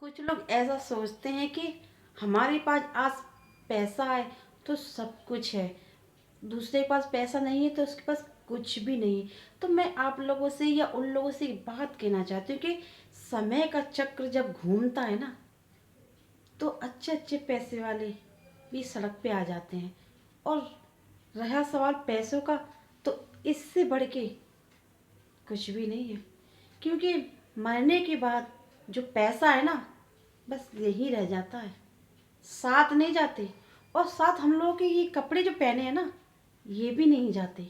कुछ लोग ऐसा सोचते हैं कि हमारे पास आज पैसा है तो सब कुछ है, दूसरे के पास पैसा नहीं है तो उसके पास कुछ भी नहीं है। तो मैं आप लोगों से या उन लोगों से एक बात कहना चाहती हूँ कि समय का चक्र जब घूमता है ना, तो अच्छे अच्छे पैसे वाले भी सड़क पे आ जाते हैं। और रहा सवाल पैसों का, तो इससे बढ़ के कुछ भी नहीं है। क्योंकि मरने के बाद जो पैसा है ना, बस यही रह जाता है, साथ नहीं जाते। और साथ हम लोगों के ये कपड़े जो पहने हैं ना, ये भी नहीं जाते।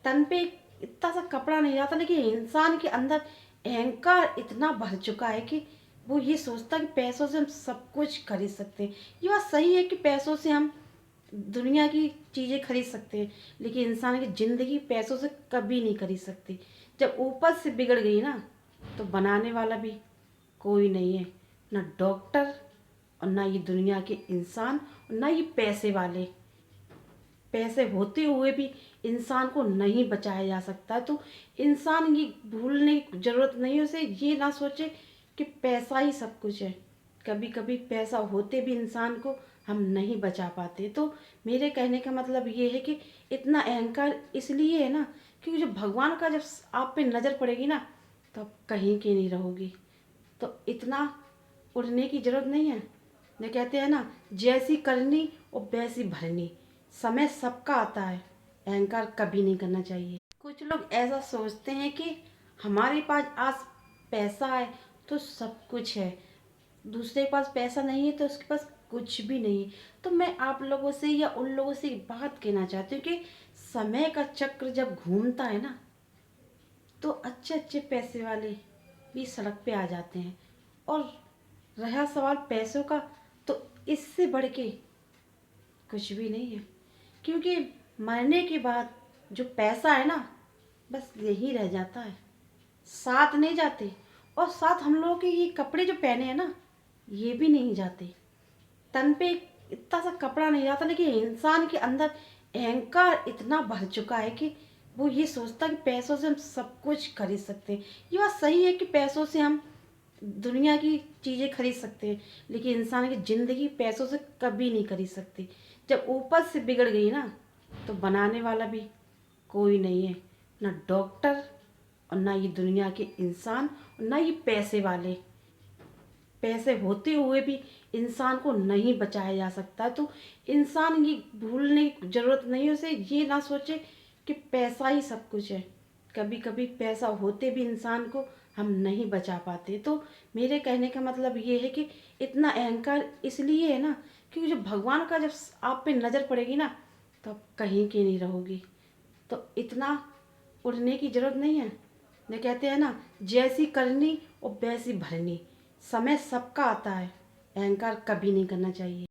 तन पे इतना सा कपड़ा नहीं जाता, लेकिन इंसान के अंदर अहंकार इतना भर चुका है कि वो ये सोचता है कि पैसों से हम सब कुछ खरीद सकते हैं। ये बात सही है कि पैसों से हम दुनिया की चीज़ें खरीद सकते हैं, लेकिन इंसान की ज़िंदगी पैसों से कभी नहीं खरीद सकती। जब ऊपर से बिगड़ गई ना, तो बनाने वाला भी कोई नहीं है, ना डॉक्टर और ना ये दुनिया के इंसान और ना ये पैसे वाले। पैसे होते हुए भी इंसान को नहीं बचाया जा सकता। तो इंसान ये भूलने की ज़रूरत नहीं है, उसे ये ना सोचे कि पैसा ही सब कुछ है। कभी कभी पैसा होते भी इंसान को हम नहीं बचा पाते। तो मेरे कहने का मतलब ये है कि इतना अहंकार इसलिए है ना, क्योंकि जब भगवान का जब आप पे नज़र पड़ेगी ना, तो आप कहीं की नहीं रहोगी। तो इतना उड़ने की ज़रूरत नहीं है। ये कहते हैं ना, जैसी करनी और वैसी भरनी। समय सबका आता है, अहंकार कभी नहीं करना चाहिए। कुछ लोग ऐसा सोचते हैं कि हमारे पास आज पैसा है तो सब कुछ है, दूसरे के पास पैसा नहीं है तो उसके पास कुछ भी नहीं है। तो मैं आप लोगों से या उन लोगों से एक बात कहना चाहती हूँ कि समय का चक्र जब घूमता है ना, तो अच्छे अच्छे पैसे वाले भी सड़क पे आ जाते हैं। और रहा सवाल पैसों का, तो इससे बढ़ के कुछ भी नहीं है। क्योंकि मरने के बाद जो पैसा है ना, बस यही रह जाता है, साथ नहीं जाते। और साथ हम लोगों के ये कपड़े जो पहने हैं ना, ये भी नहीं जाते। तन पे इतना सा कपड़ा नहीं जाता, लेकिन इंसान के अंदर अहंकार इतना भर चुका है कि वो ये सोचता है कि पैसों से हम सब कुछ खरीद सकते हैं। ये बात सही है कि पैसों से हम दुनिया की चीज़ें खरीद सकते हैं, लेकिन इंसान की ज़िंदगी पैसों से कभी नहीं खरीद सकती। जब ऊपर से बिगड़ गई ना, तो बनाने वाला भी कोई नहीं है, ना डॉक्टर और ना ये दुनिया के इंसान और ना ये पैसे वाले। पैसे होते हुए भी इंसान को नहीं बचाया जा सकता। तो इंसान ये भूलने की ज़रूरत नहीं है, उसे ये ना सोचे कि पैसा ही सब कुछ है। कभी कभी पैसा होते भी इंसान को हम नहीं बचा पाते। तो मेरे कहने का मतलब ये है कि इतना अहंकार इसलिए है ना, क्योंकि जब भगवान का जब आप पे नज़र पड़ेगी ना, तो आप कहीं की नहीं रहोगी। तो इतना उड़ने की ज़रूरत नहीं है। ये कहते हैं ना, जैसी करनी और वैसी भरनी। समय सबका आता है, अहंकार कभी नहीं करना चाहिए।